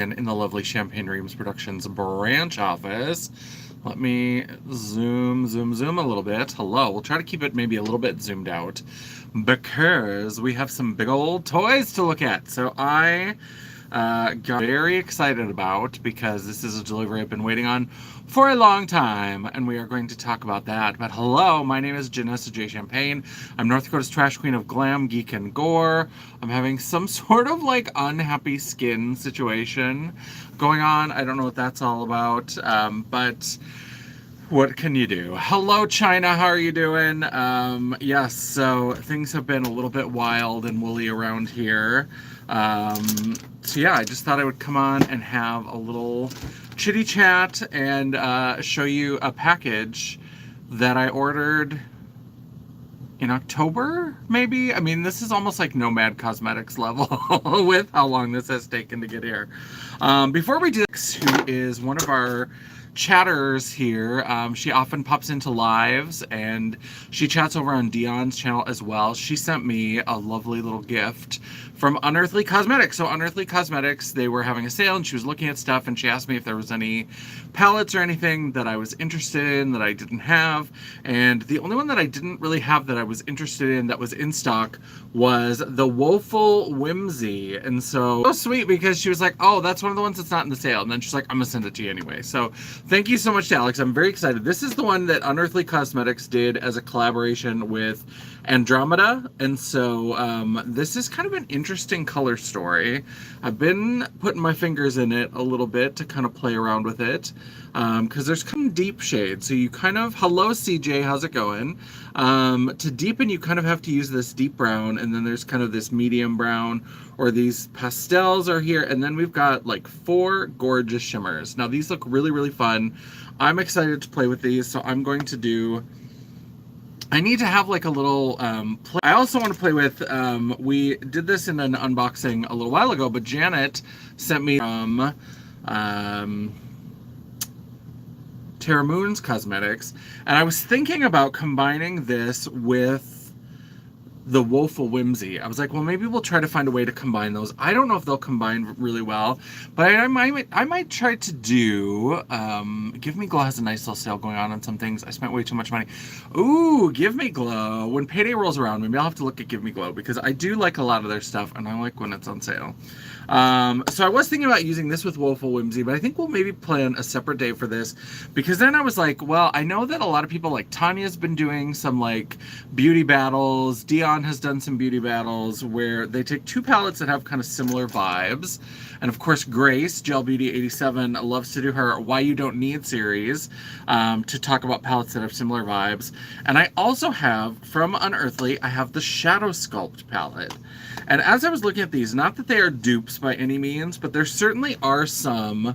in the lovely Champagne Reams Productions branch office. Let me zoom a little bit. Hello. We'll try to keep it maybe a little bit zoomed out because we have some big old toys to look at. So I got very excited about because this is a delivery I've been waiting on for a long time, and we are going to talk about that. But hello, my name is Janessa J. Champagne. I'm North Dakota's trash queen of glam, geek, and gore. I'm having some sort of like unhappy skin situation going on. I don't know what that's all about, but what can you do? Hello, China. How are you doing? Yes, so things have been a little bit wild and woolly around here. So yeah, I just thought I would come on and have a little chitty chat and show you a package that I ordered in October, maybe? I mean, this is almost like Nomad Cosmetics level with how long this has taken to get here. Before we do this, who is one of our chatters here, she often pops into lives and she chats over on Dion's channel as well. She sent me a lovely little gift from Unearthly Cosmetics. So Unearthly Cosmetics, they were having a sale and she was looking at stuff and she asked me if there was any palettes or anything that I was interested in that I didn't have. And the only one that I didn't really have that I was interested in that was in stock was the Woeful Whimsy. And so sweet, because she was like, oh, that's one of the ones that's not in the sale. And then she's like, I'm gonna send it to you anyway. So thank you so much to Alex. I'm very excited. This is the one that Unearthly Cosmetics did as a collaboration with Andromeda. And so this is kind of an interesting color story. I've been putting my fingers in it a little bit to kind of play around with it because there's kind of deep shades. So you kind of, hello CJ, how's it going? To deepen, you kind of have to use this deep brown, and then there's kind of this medium brown, or these pastels are here, and then we've got like 4 gorgeous shimmers. Now these look really, really fun. I'm excited to play with these, so I'm going to do, I need to have like a little play. I also want to play with, we did this in an unboxing a little while ago, but Janet sent me from Terra Moon's Cosmetics, and I was thinking about combining this with the Woeful Whimsy. I was like, well, maybe we'll try to find a way to combine those. I don't know if they'll combine really well, but I might try to do, Give Me Glow has a nice little sale going on some things. I spent way too much money. Ooh, Give Me Glow. When payday rolls around, maybe I'll have to look at Give Me Glow, because I do like a lot of their stuff, and I like when it's on sale. So I was thinking about using this with Woeful Whimsy, but I think we'll maybe plan a separate day for this, because then I was like, well, I know that a lot of people, like Tanya's been doing some like beauty battles, Dion has done some beauty battles where they take 2 palettes that have kind of similar vibes, and of course Grace, Gel Beauty 87, loves to do her Why You Don't Need series to talk about palettes that have similar vibes. And I also have, from Unearthly, I have the Shadow Sculpt palette. And as I was looking at these, not that they are dupes by any means, but there certainly are some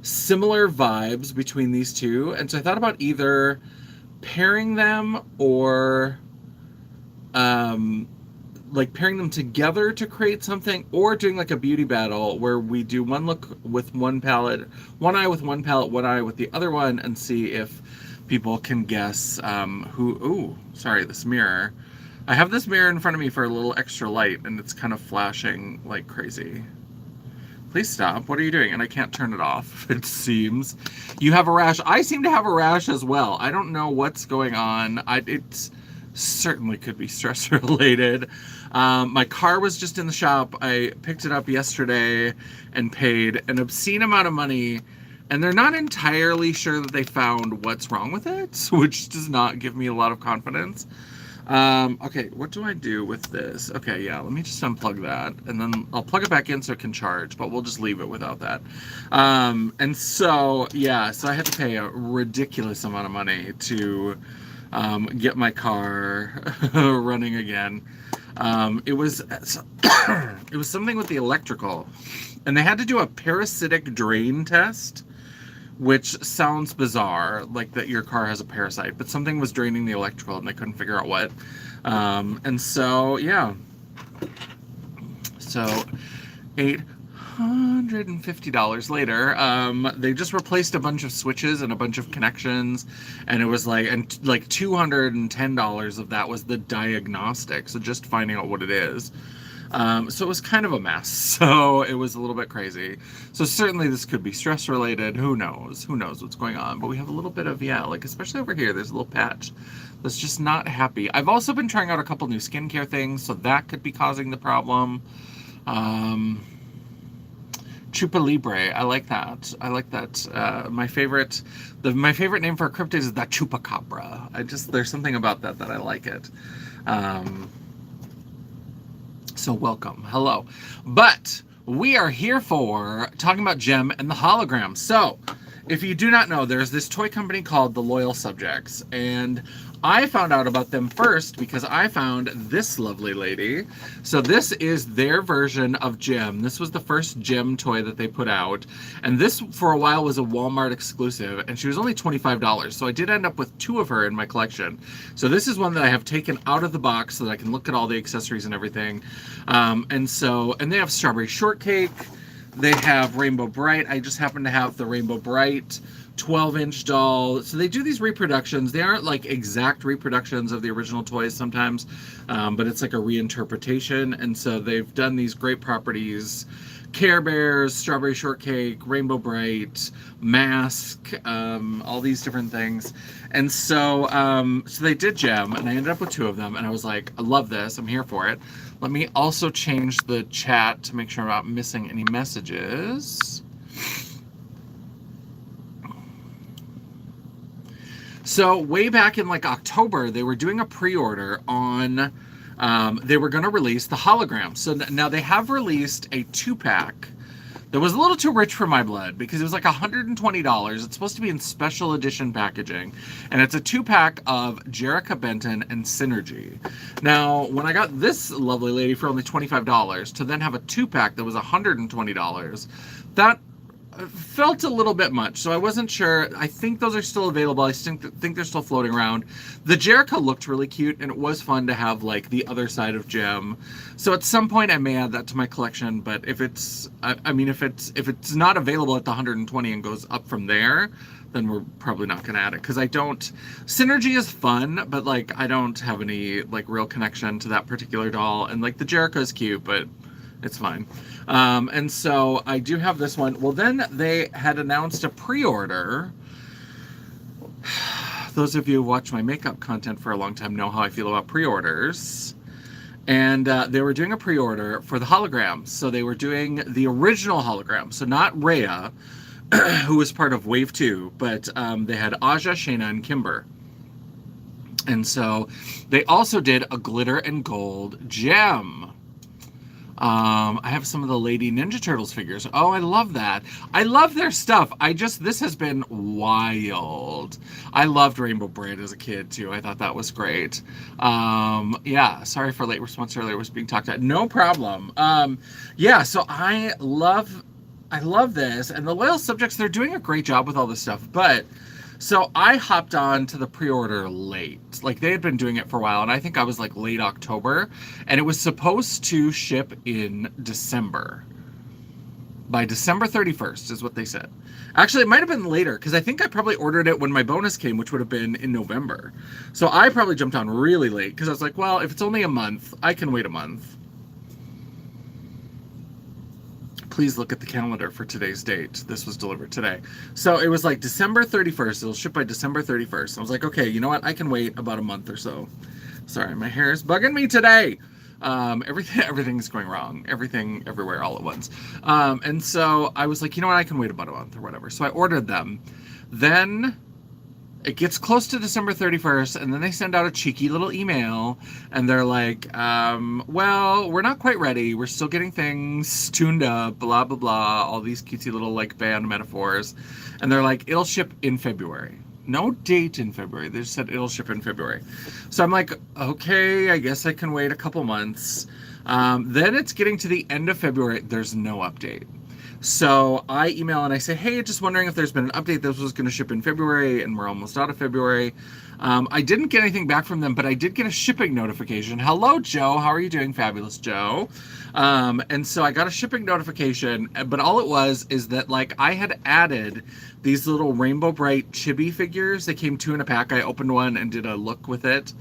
similar vibes between these two. And so I thought about either pairing them or like pairing them together to create something, or doing like a beauty battle where we do one look with one palette, one eye with one palette, one eye with the other one, and see if people can guess who, ooh, sorry, this mirror. I have this mirror in front of me for a little extra light, and it's kind of flashing like crazy. Please stop. What are you doing? And I can't turn it off, it seems. You have a rash. I seem to have a rash as well. I don't know what's going on. It certainly could be stress related. My car was just in the shop. I picked it up yesterday and paid an obscene amount of money, and they're not entirely sure that they found what's wrong with it, which does not give me a lot of confidence. Okay, what do I do with this? Okay, yeah, let me just unplug that, and then I'll plug it back in so it can charge, but we'll just leave it without that. And so, yeah, so I had to pay a ridiculous amount of money to get my car running again. It was something with the electrical, and they had to do a parasitic drain test, which sounds bizarre, like that your car has a parasite, but something was draining the electrical and they couldn't figure out what. And so, yeah. So, $850 later, they just replaced a bunch of switches and a bunch of connections, and it was like, and like $210 of that was the diagnostic, so just finding out what it is. So it was kind of a mess. So it was a little bit crazy. So certainly this could be stress related. Who knows? Who knows what's going on? But we have a little bit of, yeah, like especially over here, there's a little patch that's just not happy. I've also been trying out a couple new skincare things, so that could be causing the problem. Chupa Libre, I like that. I like that. My favorite name for a cryptid is the Chupacabra. There's something about that I like it. So welcome, hello. But we are here for talking about Gem and the Holograms. So if you do not know, there's this toy company called the Loyal Subjects, and I found out about them first because I found this lovely lady. So this is their version of Gem. This was the first Gem toy that they put out, and this for a while was a Walmart exclusive, and she was only $25. So I did end up with 2 of her in my collection. So this is one that I have taken out of the box so that I can look at all the accessories and everything. And they have Strawberry Shortcake. They have Rainbow Bright. I just happen to have the Rainbow Bright 12-inch doll. So they do these reproductions. They aren't like exact reproductions of the original toys sometimes, but it's like a reinterpretation. And so they've done these great properties: Care Bears, Strawberry Shortcake, Rainbow Bright, Mask, all these different things. And so so they did Gem, and I ended up with 2 of them, and I was like, I love this, I'm here for it. Let me also change the chat to make sure I'm not missing any messages. So way back in like October, they were doing a pre-order on, they were going to release the Holograms. So now they have released a 2-pack that was a little too rich for my blood because it was like $120. It's supposed to be in special edition packaging. And it's a 2-pack of Jerrica Benton and Synergy. Now, when I got this lovely lady for only $25 to then have a 2-pack that was $120, that felt a little bit much, so I wasn't sure. I think those are still available. I think they're still floating around. The Jerrica looked really cute, and it was fun to have like the other side of Gem. So at some point I may add that to my collection, but if it's, I mean, if it's not available at the 120 and goes up from there, then we're probably not going to add it, because I don't, Synergy is fun, but like I don't have any like real connection to that particular doll, and like the Jerrica is cute, but it's fine. And so I do have this one. Well, then they had announced a pre-order. Those of you who watch my makeup content for a long time know how I feel about pre-orders. And they were doing a pre-order for the Holograms. So they were doing the original Hologram. So not Rhea, who was part of Wave 2, but they had Aja, Shayna, and Kimber. And so they also did a glitter and gold Gem. I have some of the Lady Ninja Turtles figures. Oh, I love that. I love their stuff. This has been wild. I loved Rainbow Bright as a kid too. I thought that was great. Yeah, sorry for late response earlier, was being talked about. No problem. Yeah, so I love this, and the Loyal Subjects, they're doing a great job with all this stuff, but so I hopped on to the pre-order late. Like, they had been doing it for a while, and I think I was like late October, and it was supposed to ship in December. By December 31st is what they said. Actually, it might have been later, because I think I probably ordered it when my bonus came, which would have been in November. So I probably jumped on really late, because I was like, well, if it's only a month, I can wait a month. Please look at the calendar for today's date. This was delivered today. So it was like December 31st. It'll ship by December 31st. I was like, okay, you know what? I can wait about a month or so. Sorry, my hair is bugging me today. Everything's going wrong. Everything, everywhere, all at once. And so I was like, you know what? I can wait about a month or whatever. So I ordered them. Then it gets close to December 31st, and then they send out a cheeky little email, and they're like, well, we're not quite ready. We're still getting things tuned up, blah, blah, blah, all these cutesy little, like, band metaphors. And they're like, it'll ship in February. No date in February. They just said it'll ship in February. So I'm like, okay, I guess I can wait a couple months. Then it's getting to the end of February. There's no update. So I email and I say, hey, just wondering if there's been an update. This was going to ship in February, and we're almost out of February. I didn't get anything back from them, but I did get a shipping notification. Hello, Joe. How are you doing, fabulous Joe? And so I got a shipping notification, but all it was is that, like, I had added these little Rainbow Bright chibi figures. They came 2 in a pack. I opened one and did a look with it.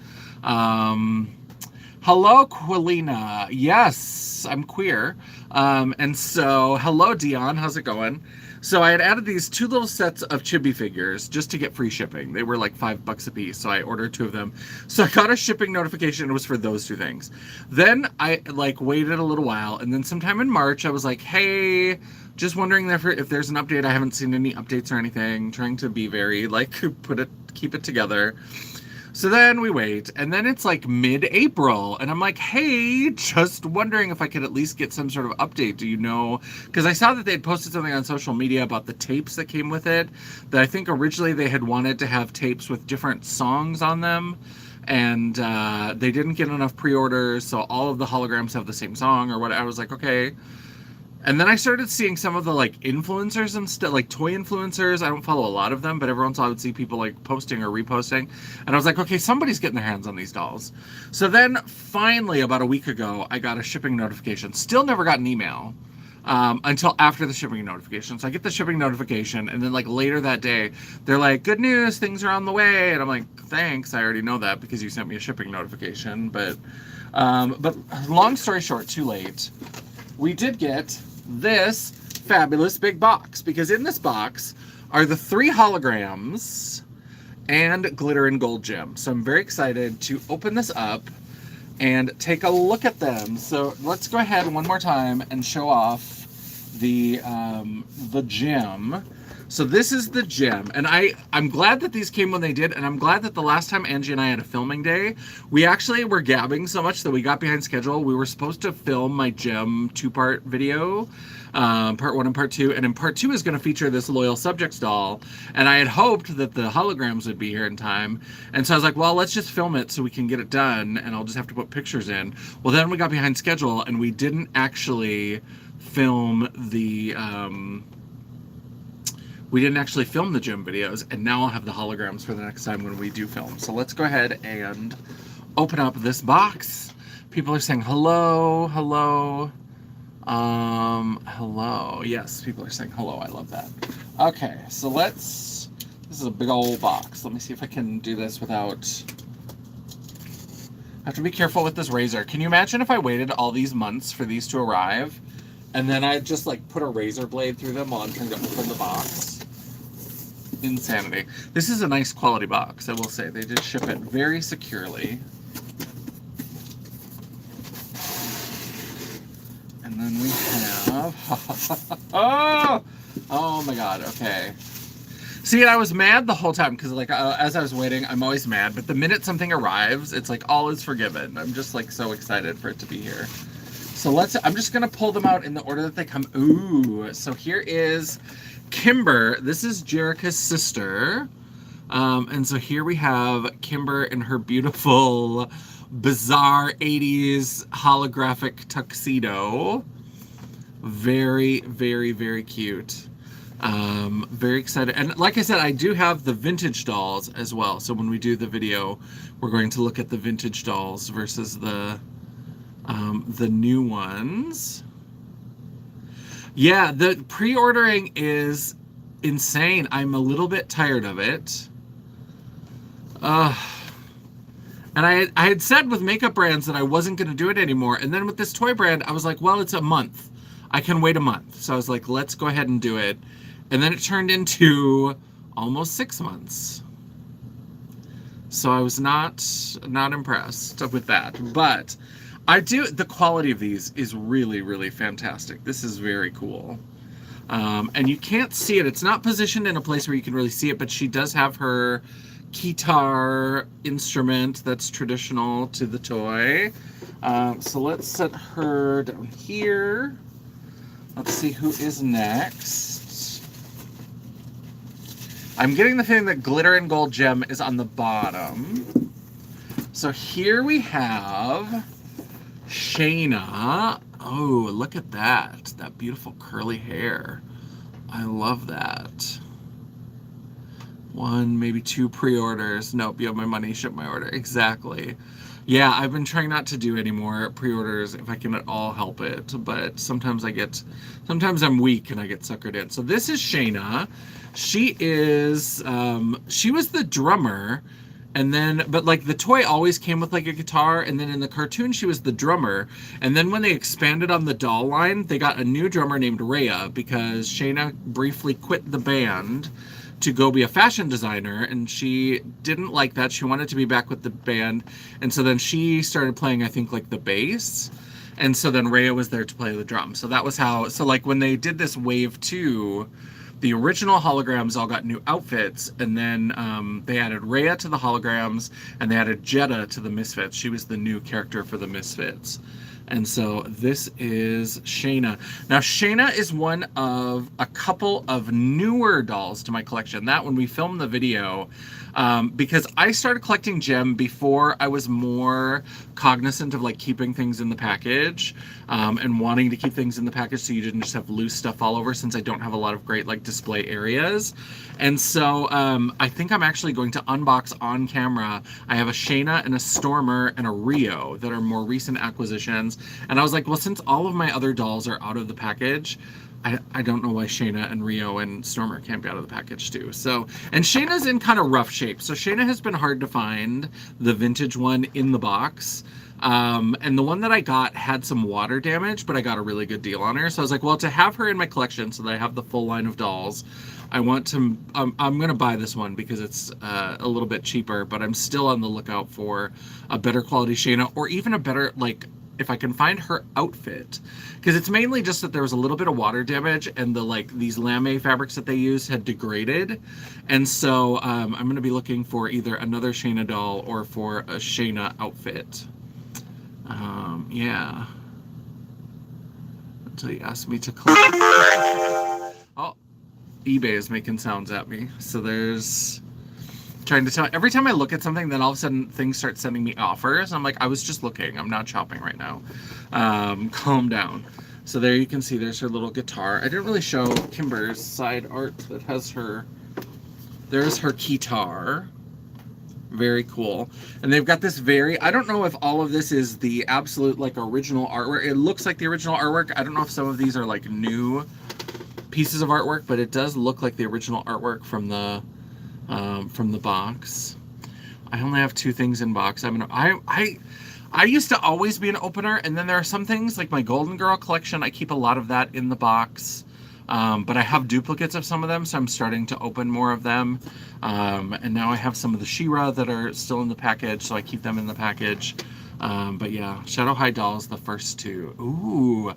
Hello, Quilina. Yes, I'm queer. And so, hello, Dion. How's it going? So I had added these 2 little sets of chibi figures just to get free shipping. They were like $5 a piece, so I ordered 2 of them. So I got a shipping notification. It was for those 2 things. Then I like waited a little while, and then sometime in March I was like, hey, just wondering if there's an update. I haven't seen any updates or anything. Trying to be very like keep it together. So then we wait, and then it's like mid-April, and I'm like, hey, just wondering if I could at least get some sort of update. Do you know? Because I saw that they had posted something on social media about the tapes that came with it, that I think originally they had wanted to have tapes with different songs on them, and they didn't get enough pre-orders, so all of the holograms have the same song or what. I was like, okay. And then I started seeing some of the like influencers and stuff, like toy influencers. I don't follow a lot of them, but every once in a while I would see people like posting or reposting. And I was like, okay, somebody's getting their hands on these dolls. So then finally, about a week ago, I got a shipping notification. Still never got an email until after the shipping notification. So I get the shipping notification, and then like later that day, they're like, good news, things are on the way. And I'm like, thanks, I already know that because you sent me a shipping notification. But long story short, too late. We did get this fabulous big box, because in this box are the 3 holograms and glitter and gold gems. So I'm very excited to open this up and take a look at them. So let's go ahead one more time and show off the gem. So this is the gem, and I'm glad that these came when they did, and I'm glad that the last time Angie and I had a filming day, we actually were gabbing so much that we got behind schedule. We were supposed to film my gem 2-part video, part 1 and part 2, and in part 2 is going to feature this Loyal Subjects doll, and I had hoped that the holograms would be here in time, and so I was like, well, let's just film it so we can get it done, and I'll just have to put pictures in. Well, then we got behind schedule, and we didn't actually film the gym videos, and now I'll have the holograms for the next time when we do film. So let's go ahead and open up this box. People are saying hello, hello, hello. Yes, people are saying hello. I love that. Okay, so this is a big old box. Let me see if I can do this without, I have to be careful with this razor. Can you imagine if I waited all these months for these to arrive, and then I just like put a razor blade through them while I'm trying to open the box? Insanity. This is a nice quality box, I will say. They did ship it very securely. And then we have... oh my god, okay. See, I was mad the whole time, because like as I was waiting, I'm always mad, but the minute something arrives, it's like all is forgiven. I'm just like so excited for it to be here. So I'm just gonna pull them out in the order that they come. Ooh, so here is Kimber. This is Jerica's sister. And so here we have Kimber in her beautiful, bizarre 80s holographic tuxedo. Very, very, very cute. Very excited. And like I said, I do have the vintage dolls as well. So when we do the video, we're going to look at the vintage dolls versus the new ones. Yeah, the pre-ordering is insane. I'm a little bit tired of it. And I had said with makeup brands that I wasn't going to do it anymore. And then with this toy brand, I was like, well, it's a month. I can wait a month. So I was like, let's go ahead and do it. And then it turned into almost 6 months. So I was not impressed with that. But the quality of these is really, really fantastic. This is very cool. And you can't see it. It's not positioned in a place where you can really see it, but she does have her guitar instrument that's traditional to the toy. So let's set her down here. Let's see who is next. I'm getting the feeling that Glitter and Gold Gem is on the bottom. So here we have Shayna. Oh, look at that. That beautiful curly hair. I love that. 1, maybe 2 pre-orders. Nope, you have my money, ship my order. Exactly. Yeah, I've been trying not to do any more pre-orders if I can at all help it, but sometimes I'm weak and I get suckered in. So this is Shayna. She is, she was the drummer And then, but like the toy always came with like a guitar, and then in the cartoon she was the drummer. And then when they expanded on the doll line, they got a new drummer named Rhea because Shayna briefly quit the band to go be a fashion designer, and she didn't like that. She wanted to be back with the band, and so then she started playing, I think, like the bass. And so then Rhea was there to play the drums. So that was how, so like when they did this wave 2, the original holograms all got new outfits, and then they added Rhea to the holograms, and they added Jetta to the Misfits. She was the new character for the Misfits. And so this is Shayna. Now, Shayna is one of a couple of newer dolls to my collection. That when we filmed the video, because I started collecting gem before I was more cognizant of like keeping things in the package, and wanting to keep things in the package so you didn't just have loose stuff all over, since I don't have a lot of great like display areas. And so I think I'm actually going to unbox on camera. I have a Shayna and a Stormer and a Rio that are more recent acquisitions. And I was like, well, since all of my other dolls are out of the package, I don't know why Shayna and Rio and Stormer can't be out of the package too. So, and Shayna's in kind of rough shape. So Shayna has been hard to find, the vintage one in the box. And the one that I got had some water damage, but I got a really good deal on her. So I was like, well, to have her in my collection so that I have the full line of dolls, I want to, I'm going to buy this one because it's a little bit cheaper, but I'm still on the lookout for a better quality Shayna, or even a better, like, if I can find her outfit, because it's mainly just that there was a little bit of water damage, and the like these lame fabrics that they used had degraded. And so I'm going to be looking for either another Shayna doll or for a Shayna outfit. Yeah, until you asked me to collect. Oh, eBay is making sounds at me, so there's trying to tell. Every time I look at something, then all of a sudden things start sending me offers. I'm like, I was just looking, I'm not shopping right now. Calm down. So there you can see there's her little guitar. I didn't really show Kimber's side art that has her, there's her guitar. Very cool. And they've got this very, I don't know if all of this is the absolute like original artwork. It looks like the original artwork. I don't know if some of these are like new pieces of artwork, but it does look like the original artwork from the box. I only have 2 things in box. I used to always be an opener, and then there are some things like my Golden Girl collection. I keep a lot of that in the box, but I have duplicates of some of them, so I'm starting to open more of them. And now I have some of the She-Ra that are still in the package, so I keep them in the package. But yeah, Shadow High dolls, the first 2. Ooh,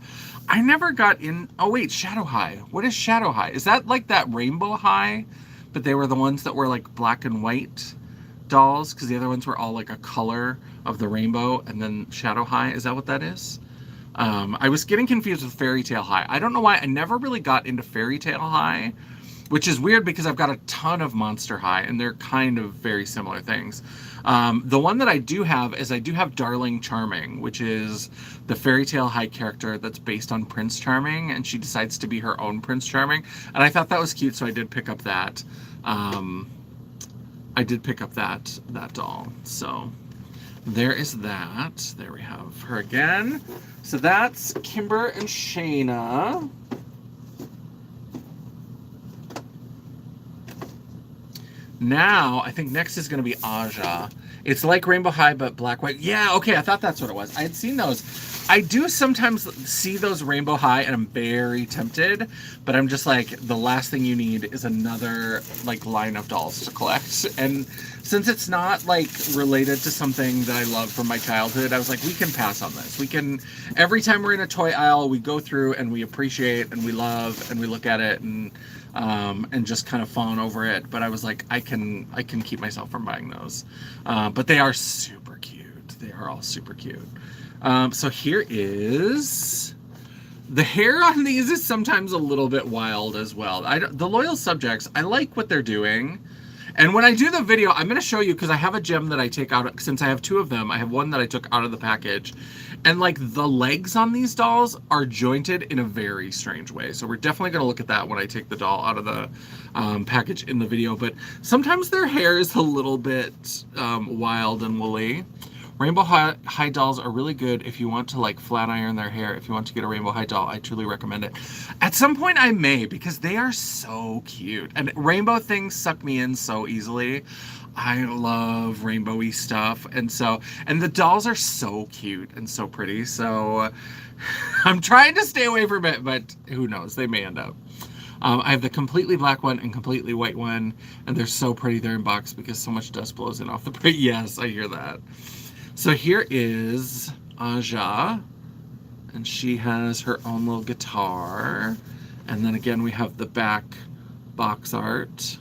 I never got in. Oh wait, Shadow High. What is Shadow High? Is that like that Rainbow High? But they were the ones that were like black and white dolls, because the other ones were all like a color of the rainbow. And then Shadow High, is that what that is? I was getting confused with Fairy Tale High. I don't know why. I never really got into Fairy Tale High, which is weird because I've got a ton of Monster High, and they're kind of very similar things. The one that I do have is I do have Darling Charming, which is the Fairy Tale High character that's based on Prince Charming, and she decides to be her own Prince Charming. And I thought that was cute, so I did pick up that. I did pick up that doll. So there is that. There we have her again. So that's Kimber and Shayna. Now, I think next is going to be Aja. It's like Rainbow High, but black, white. Yeah, okay, I thought that's what it was. I had seen those. I do sometimes see those Rainbow High, and I'm very tempted, but I'm just like, the last thing you need is another, like, line of dolls to collect. And since it's not, like, related to something that I love from my childhood, I was like, we can pass on this. We can, every time we're in a toy aisle, we go through and we appreciate and we love and we look at it and just kind of fawn over it. But I was like, I can keep myself from buying those. But they are super cute. They are all super cute. So here is, the hair on these is sometimes a little bit wild as well. The Loyal Subjects, I like what they're doing. And when I do the video, I'm going to show you, because I have a gem that I take out, since I have 2 of them, I have one that I took out of the package. And like the legs on these dolls are jointed in a very strange way. So we're definitely going to look at that when I take the doll out of the package in the video. But sometimes their hair is a little bit wild and woolly. Rainbow high dolls are really good if you want to like flat iron their hair. If you want to get a rainbow high doll, I truly recommend it. At some point I may, because they are so cute. And rainbow things suck me in so easily. I love rainbowy stuff. And the dolls are so cute and so pretty. So I'm trying to stay away from it, but who knows? They may end up. I have the completely black one and completely white one, and they're so pretty. They're in box because so much dust blows in off the print. Yes, I hear that. So here is Aja, and she has her own little guitar. And then again, we have the back box art.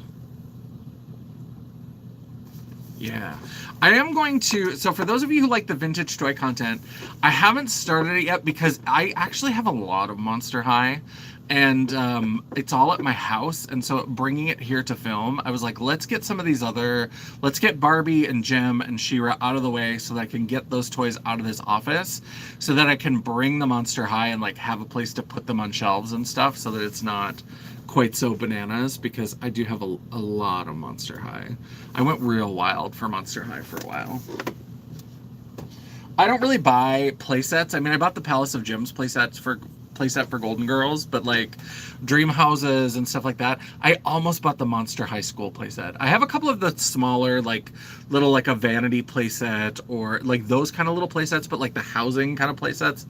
Yeah. I am going to, so for those of you who like the vintage toy content, I haven't started it yet because I actually have a lot of Monster High, and it's all at my house, and so bringing it here to film, I was like, let's get some of these let's get Barbie and Jem and She-Ra out of the way so that I can get those toys out of this office so that I can bring the Monster High and like have a place to put them on shelves and stuff so that it's not quite so bananas, because I do have a lot of Monster High. I went real wild for Monster High for a while. I don't really buy playsets. I mean, I bought the Palace of Gems playset for Golden Girls, but like dream houses and stuff like that. I almost bought the Monster High School playset. I have a couple of the smaller, like little like a vanity playset or like those kind of little playsets, but like the housing kind of playsets.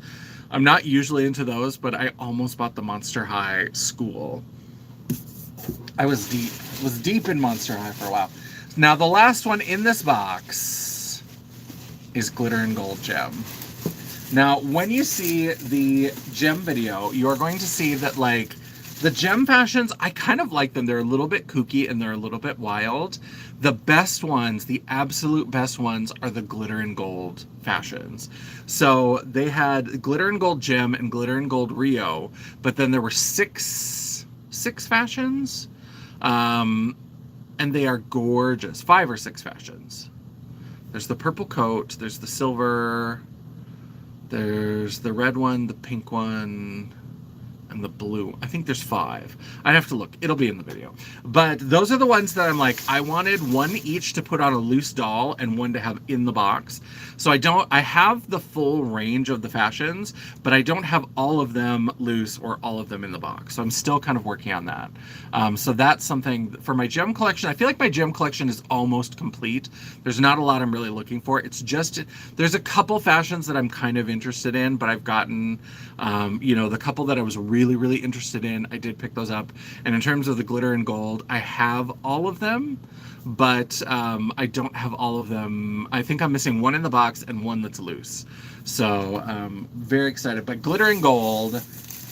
I'm not usually into those, but I almost bought the Monster High School. I was deep in Monster High for a while. Now the last one in this box is Glitter and Gold Gem. Now, when you see the Gem video, you're going to see that like the Gem fashions, I kind of like them. They're a little bit kooky and they're a little bit wild. The best ones, the absolute best ones, are the Glitter and Gold fashions. So they had Glitter and Gold Gem and Glitter and Gold Rio, but then there were six fashions, and they are gorgeous. 5 or 6 fashions. There's the purple coat, there's the silver, there's the red one, the pink one, and the blue. I think there's 5. I'd have to look. It'll be in the video. But those are the ones that I'm like, I wanted one each to put on a loose doll and one to have in the box. So I have the full range of the fashions, but I don't have all of them loose or all of them in the box. So I'm still kind of working on that. So that's something for my Gem collection. I feel like my Gem collection is almost complete. There's not a lot I'm really looking for. It's just, there's a couple fashions that I'm kind of interested in, but I've gotten, the couple that I was really interested in, I did pick those up. And in terms of the Glitter and Gold, I have all of them, but I don't have all of them. I think I'm missing one in the box and one that's loose. So very excited. But Glitter and Gold,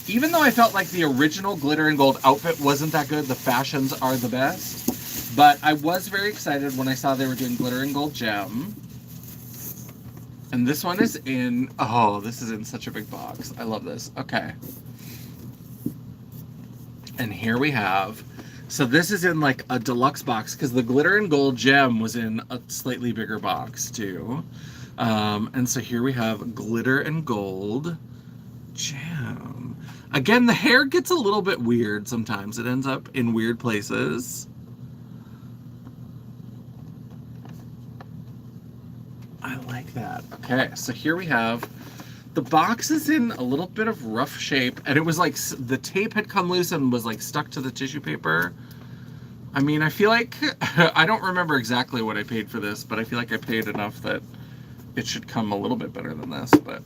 even though I felt like the original Glitter and Gold outfit wasn't that good, the fashions are the best. But I was very excited when I saw they were doing Glitter and Gold Gem. And this one is in, oh, this is in such a big box. I love this. Okay. And here we have, so this is in like a deluxe box because the Glitter and Gold Gem was in a slightly bigger box too. And so here we have Glitter and Gold Gem. Again, the hair gets a little bit weird sometimes. It ends up in weird places. I like that. Okay, so here we have, the box is in a little bit of rough shape, and it was like the tape had come loose and was like stuck to the tissue paper. I mean, I feel like, I don't remember exactly what I paid for this, but I feel like I paid enough that it should come a little bit better than this, but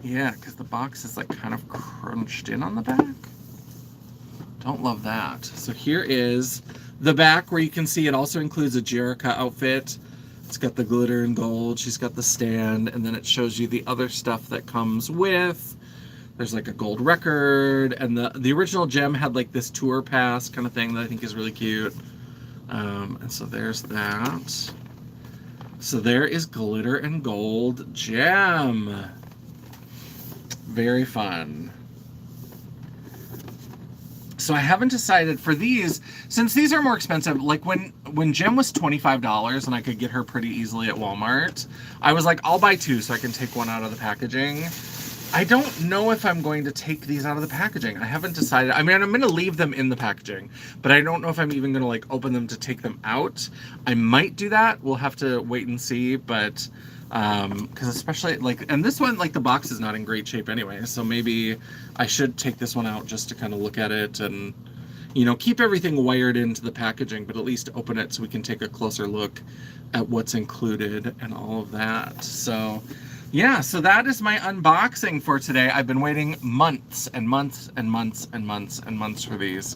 yeah, because the box is like kind of crunched in on the back. Don't love that. So here is the back where you can see it also includes a Jerrica outfit. It's got the glitter and gold, she's got the stand, and then it shows you the other stuff that comes with. There's like a gold record, and the original Gem had like this tour pass kind of thing that I think is really cute. And so there's that. So there is Glitter and Gold Gem. Very fun. So I haven't decided for these, since these are more expensive, like when Gem was $25 and I could get her pretty easily at Walmart, I was like, I'll buy 2 so I can take one out of the packaging. I don't know if I'm going to take these out of the packaging. I haven't decided. I mean, I'm going to leave them in the packaging, but I don't know if I'm even going to like open them to take them out. I might do that. We'll have to wait and see, but because especially like, and this one, like the box is not in great shape anyway, so maybe I should take this one out just to kind of look at it and, you know, keep everything wired into the packaging, but at least open it so we can take a closer look at what's included and all of that. So yeah, so that is my unboxing for today. I've been waiting months and months and months and months and months for these.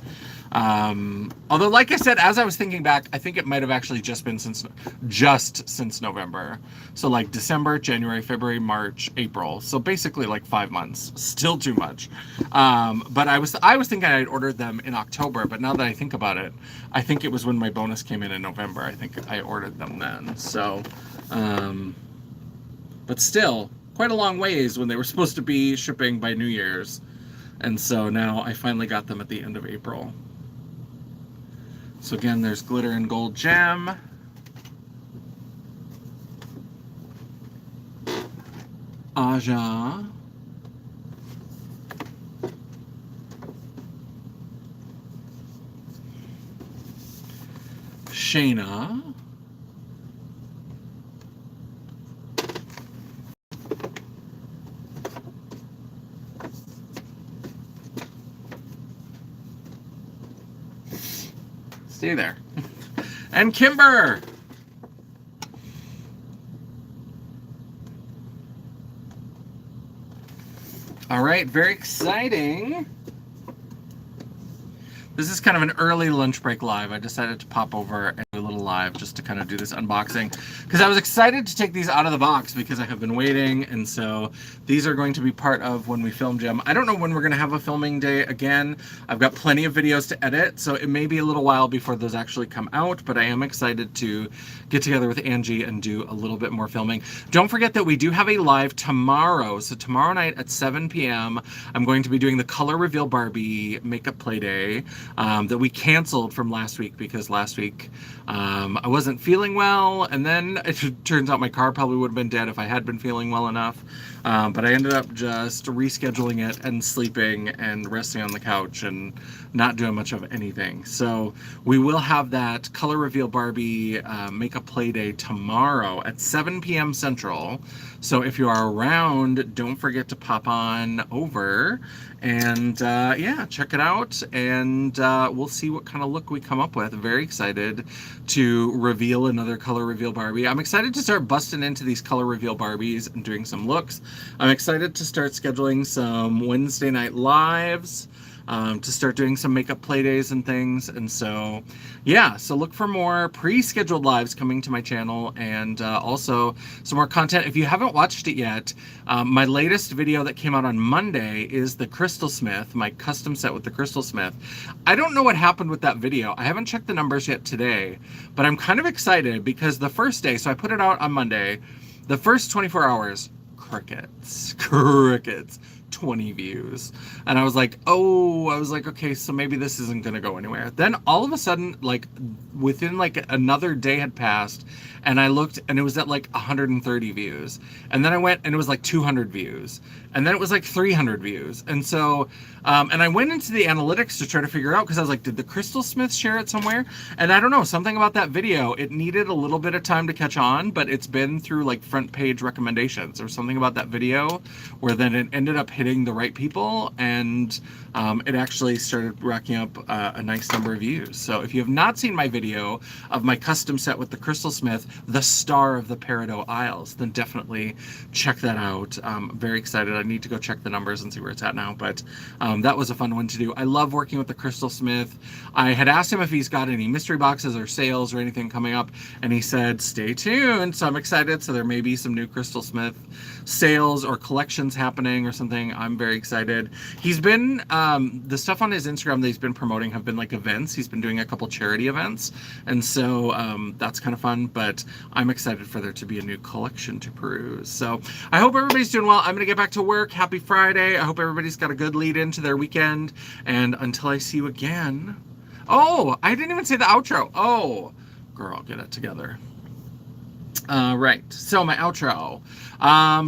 Although, like I said, as I was thinking back, I think it might have actually just been since November. So like December, January, February, March, April. So basically like 5 months. Still too much. But I was thinking I'd ordered them in October, but now that I think about it, I think it was when my bonus came in November. I think I ordered them then. So, but still, quite a long ways when they were supposed to be shipping by New Year's. And so now I finally got them at the end of April. So again, there's glitter and gold gem. Aja. Shayna. Stay there. And Kimber. All right, very exciting. This is kind of an early lunch break live. I decided to pop over and do a little live just to kind of do this unboxing because I was excited to take these out of the box because I have been waiting, and so these are going to be part of when we film Gem. I don't know when we're going to have a filming day again. I've got plenty of videos to edit, so it may be a little while before those actually come out, but I am excited to get together with Angie and do a little bit more filming. Don't forget that we do have a live tomorrow. So tomorrow night at 7 p.m. I'm going to be doing the Color Reveal Barbie Makeup Play Day. That we canceled from last week because last week I wasn't feeling well, and then it turns out my car probably would have been dead if I had been feeling well enough. But I ended up just rescheduling it and sleeping and resting on the couch and not doing much of anything. So we will have that Color Reveal Barbie Makeup Play Day tomorrow at 7 p.m. Central. So if you are around, don't forget to pop on over and yeah, check it out, and we'll see what kind of look we come up with. Very excited to reveal another Color Reveal Barbie. I'm excited to start busting into these Color Reveal Barbies and doing some looks. I'm excited to start scheduling some Wednesday night lives, to start doing some makeup play days and things. And so yeah, so look for more pre-scheduled lives coming to my channel, and also some more content. If you haven't watched it yet, my latest video that came out on Monday is the Crystal Smith, my custom set with the Crystal Smith. I don't know what happened with that video. I haven't checked the numbers yet today, but I'm kind of excited because the first day, so I put it out on Monday, the first 24 hours, crickets, 20 views. And I was like, okay, so maybe this isn't gonna go anywhere. Then all of a sudden, like within like another day had passed, and I looked and it was at like 130 views. And then I went and it was like 200 views. And then it was like 300 views. And so, and I went into the analytics to try to figure out, because I was like, did the Crystal Smith share it somewhere? And I don't know, something about that video, it needed a little bit of time to catch on, but it's been through like front page recommendations or something about that video where then it ended up hitting the right people, and it actually started racking up a nice number of views. So if you have not seen my video of my custom set with the Crystal Smith, the star of the Peridot Isles, then definitely check that out. I'm very excited. I need to go check the numbers and see where it's at now, but that was a fun one to do. I love working with the Crystal Smith. I had asked him if he's got any mystery boxes or sales or anything coming up, and he said stay tuned. So I'm excited. So there may be some new Crystal Smith sales or collections happening or something. I'm very excited. He's been the stuff on his Instagram that he's been promoting have been like events. He's been doing a couple charity events, and so that's kind of fun. But I'm excited for there to be a new collection to peruse. So I hope everybody's doing well. I'm gonna get back to work. Happy Friday. I hope everybody's got a good lead into their weekend, and until I see you again. Oh, I didn't even say the outro. Oh girl, get it together. Right. So my outro.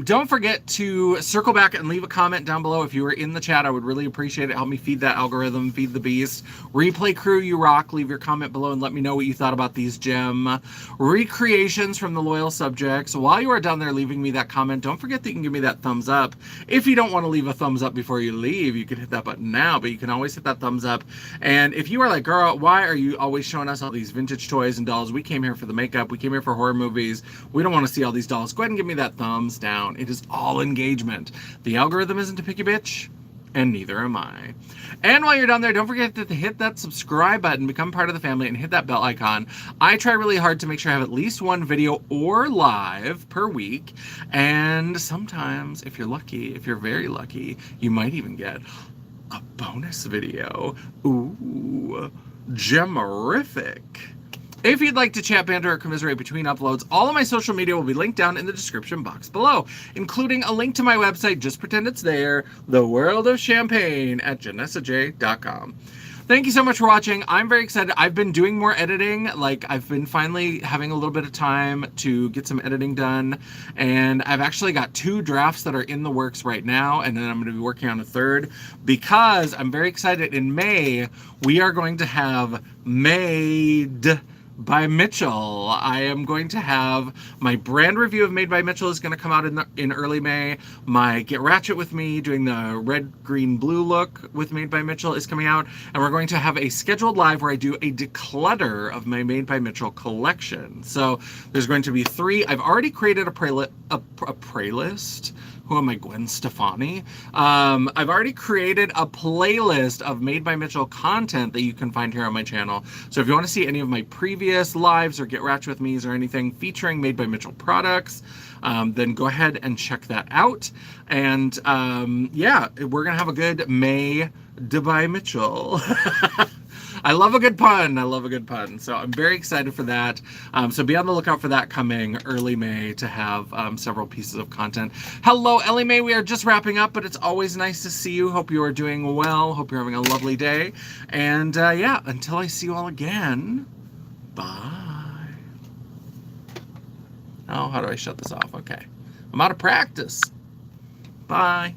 Don't forget to circle back and leave a comment down below if you were in the chat. I would really appreciate it. Help me feed that algorithm, feed the beast. Replay crew, you rock. Leave your comment below and let me know what you thought about these gem recreations from the loyal subjects. While you are down there leaving me that comment, don't forget that you can give me that thumbs up. If you don't want to leave a thumbs up before you leave, you can hit that button now, but you can always hit that thumbs up. And if you are like, girl, why are you always showing us all these vintage toys and dolls? We came here for the makeup. We came here for horror movies. We don't want to see all these dolls. Go ahead and give me that thumbs down. It is all engagement. The algorithm isn't a picky bitch, and neither am I. And while you're down there, don't forget to hit that subscribe button, become part of the family, and hit that bell icon. I try really hard to make sure I have at least one video or live per week. And sometimes, if you're lucky, if you're very lucky, you might even get a bonus video. Ooh, gemerific. If you'd like to chat, banter, or commiserate between uploads, all of my social media will be linked down in the description box below, including a link to my website, just pretend it's there, The World of Champagne at janessaj.com. Thank you so much for watching. I'm very excited. I've been doing more editing. Like, I've been finally having a little bit of time to get some editing done. And I've actually got 2 drafts that are in the works right now. And then I'm going to be working on a 3rd because I'm very excited. In May, we are going to have Made by Mitchell. I am going to have my brand review of Made by Mitchell is going to come out in early May. My Get Ratchet with Me doing the red, green, blue look with Made by Mitchell is coming out. And we're going to have a scheduled live where I do a declutter of my Made by Mitchell collection. So there's going to be 3. I've already created a playlist. Who am I, Gwen Stefani? I've already created a playlist of Made by Mitchell content that you can find here on my channel. So if you want to see any of my previous lives or Get Ratchet with Me's or anything featuring Made by Mitchell products, then go ahead and check that out. And yeah, we're going to have a good Made by Mitchell. I love a good pun. I love a good pun. So I'm very excited for that. So be on the lookout for that coming early May to have several pieces of content. Hello, Ellie Mae. We are just wrapping up, but it's always nice to see you. Hope you are doing well. Hope you're having a lovely day. And yeah, until I see you all again, bye. Oh, how do I shut this off? Okay. I'm out of practice. Bye.